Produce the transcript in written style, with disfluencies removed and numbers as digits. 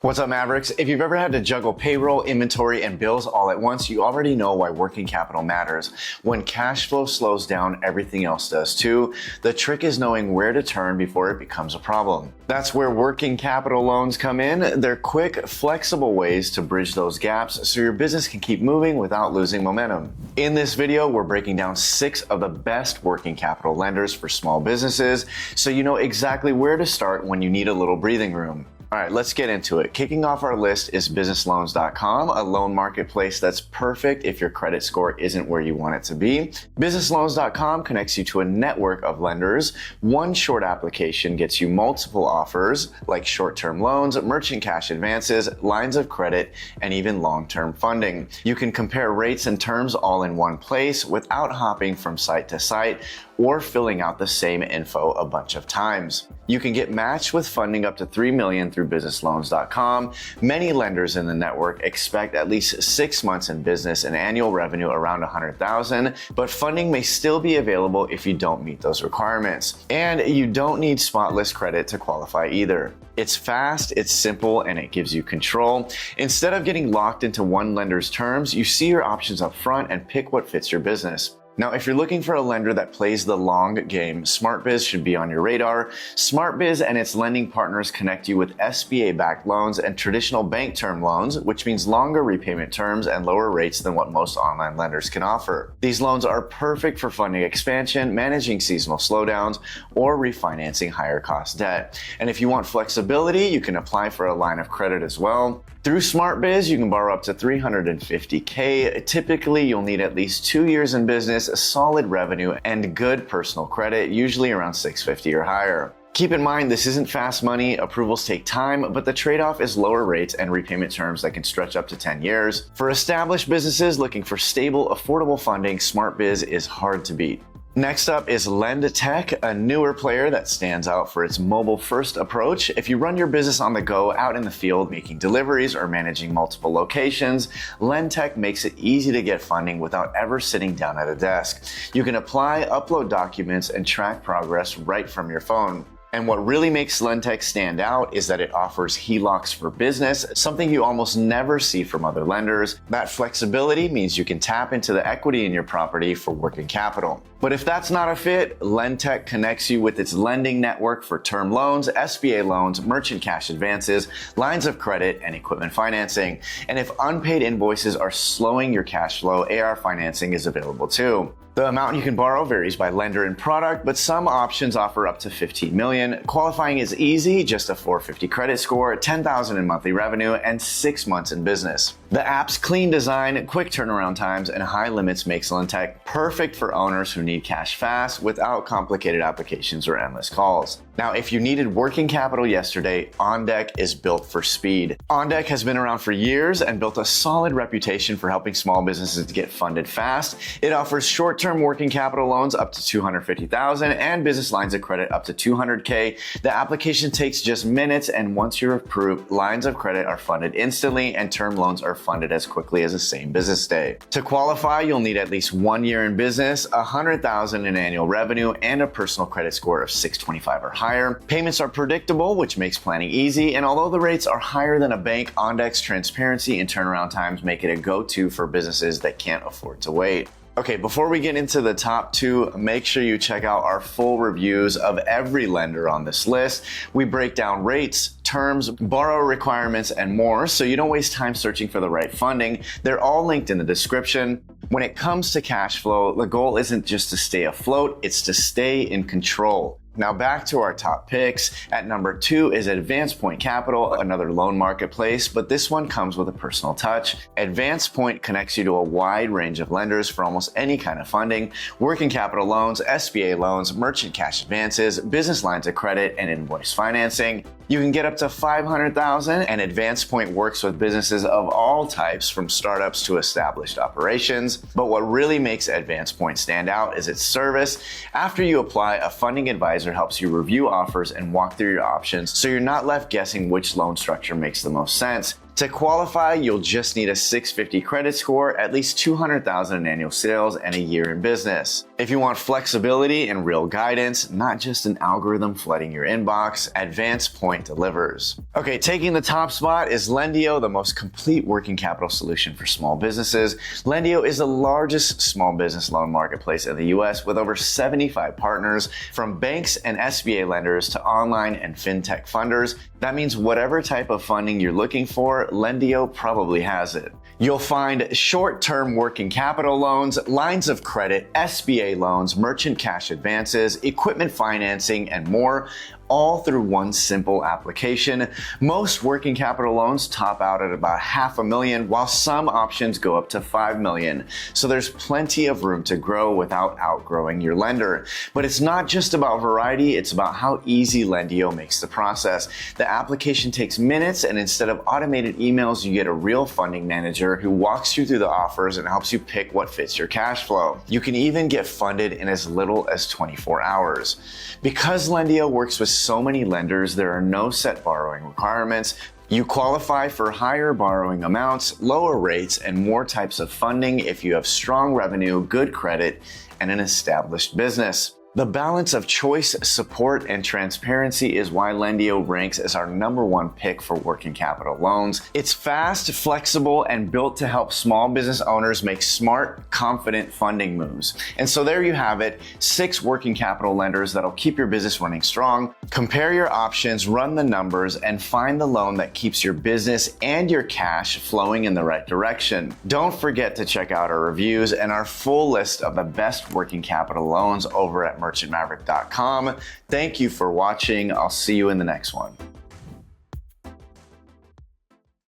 What's up, Mavericks? If you've ever had to juggle payroll, inventory, and bills all at once, you already know why working capital matters. When cash flow slows down, everything else does too. The trick is knowing where to turn before it becomes a problem. That's where working capital loans come in. They're quick, flexible ways to bridge those gaps so your business can keep moving without losing momentum. In this video, we're breaking down 6 of the best working capital lenders for small businesses, so you know exactly where to start when you need a little breathing room. All right, let's get into it. Kicking off our list is businessloans.com, a loan marketplace that's perfect if your credit score isn't where you want it to be. Businessloans.com connects you to a network of lenders. One short application gets you multiple offers like short-term loans, merchant cash advances, lines of credit, and even long-term funding. You can compare rates and terms all in one place without hopping from site to site or filling out the same info a bunch of times. You can get matched with funding up to $3 million through businessloans.com. Many lenders in the network expect at least 6 months in business and annual revenue around $100,000, but funding may still be available if you don't meet those requirements. And you don't need spotless credit to qualify either. It's fast, it's simple, and it gives you control. Instead of getting locked into one lender's terms, you see your options up front and pick what fits your business. Now, if you're looking for a lender that plays the long game, SmartBiz should be on your radar. SmartBiz and its lending partners connect you with SBA-backed loans and traditional bank term loans, which means longer repayment terms and lower rates than what most online lenders can offer. These loans are perfect for funding expansion, managing seasonal slowdowns, or refinancing higher cost debt. And if you want flexibility, you can apply for a line of credit as well. Through SmartBiz, you can borrow up to $350K. Typically, you'll need at least 2 years in business, a solid revenue, and good personal credit, usually around $650 or higher. Keep in mind, this isn't fast money, approvals take time, but the trade-off is lower rates and repayment terms that can stretch up to 10 years. For established businesses looking for stable, affordable funding, SmartBiz is hard to beat. Next up is Lendtek, a newer player that stands out for its mobile-first approach. If you run your business on the go, out in the field, making deliveries or managing multiple locations, Lendtek makes it easy to get funding without ever sitting down at a desk. You can apply, upload documents, and track progress right from your phone. And what really makes Lendtek stand out is that it offers HELOCs for business, something you almost never see from other lenders. That flexibility means you can tap into the equity in your property for working capital. But if that's not a fit, Lendtek connects you with its lending network for term loans, SBA loans, merchant cash advances, lines of credit, and equipment financing. And if unpaid invoices are slowing your cash flow, AR financing is available too. The amount you can borrow varies by lender and product, but some options offer up to $15 million. Qualifying is easy, just a 450 credit score, $10,000 in monthly revenue, and 6 months in business. The app's clean design, quick turnaround times, and high limits makes Lendtek perfect for owners who need cash fast without complicated applications or endless calls. Now, if you needed working capital yesterday, OnDeck is built for speed. OnDeck has been around for years and built a solid reputation for helping small businesses to get funded fast. It offers short-term working capital loans up to $250,000 and business lines of credit up to $200K. The application takes just minutes, and once you're approved, lines of credit are funded instantly and term loans are funded as quickly as the same business day. To qualify, you'll need at least 1 year in business, $100,000 in annual revenue, and a personal credit score of 625 or higher. Payments are predictable, which makes planning easy, and although the rates are higher than a bank, OnDeck's transparency and turnaround times make it a go-to for businesses that can't afford to wait. Okay, before we get into the top 2, make sure you check out our full reviews of every lender on this list. We break down rates, terms, borrower requirements, and more, so you don't waste time searching for the right funding. They're all linked in the description. When it comes to cash flow, the goal isn't just to stay afloat, it's to stay in control. Now back to our top picks. At number 2 is AdvancePoint Capital, another loan marketplace, but this one comes with a personal touch. AdvancePoint connects you to a wide range of lenders for almost any kind of funding: working capital loans, SBA loans, merchant cash advances, business lines of credit, and invoice financing. You can get up to $500,000, and AdvancePoint works with businesses of all types, from startups to established operations. But what really makes AdvancePoint stand out is its service. After you apply, a funding advisor helps you review offers and walk through your options, so you're not left guessing which loan structure makes the most sense. To qualify, you'll just need a 650 credit score, at least $200,000 in annual sales, and a year in business. If you want flexibility and real guidance, not just an algorithm flooding your inbox, AdvancePoint delivers. Okay, taking the top spot is Lendio, the most complete working capital solution for small businesses. Lendio is the largest small business loan marketplace in the US with over 75 partners, from banks and SBA lenders to online and fintech funders. That means whatever type of funding you're looking for, Lendio probably has it. You'll find short-term working capital loans, lines of credit, SBA loans, merchant cash advances, equipment financing, and more, all through one simple application. Most working capital loans top out at about $500,000, while some options go up to $5 million. So there's plenty of room to grow without outgrowing your lender. But it's not just about variety, it's about how easy Lendio makes the process. The application takes minutes, and instead of automated emails, you get a real funding manager who walks you through the offers and helps you pick what fits your cash flow. You can even get funded in as little as 24 hours. Because Lendio works with so many lenders, there are no set borrowing requirements. You qualify for higher borrowing amounts, lower rates, and more types of funding if you have strong revenue, good credit, and an established business. The balance of choice, support, and transparency is why Lendio ranks as our #1 pick for working capital loans. It's fast, flexible, and built to help small business owners make smart, confident funding moves. And so there you have it, 6 working capital lenders that'll keep your business running strong. Compare your options, run the numbers, and find the loan that keeps your business and your cash flowing in the right direction. Don't forget to check out our reviews and our full list of the best working capital loans over at merchantmaverick.com. Thank you for watching. I'll see you in the next one.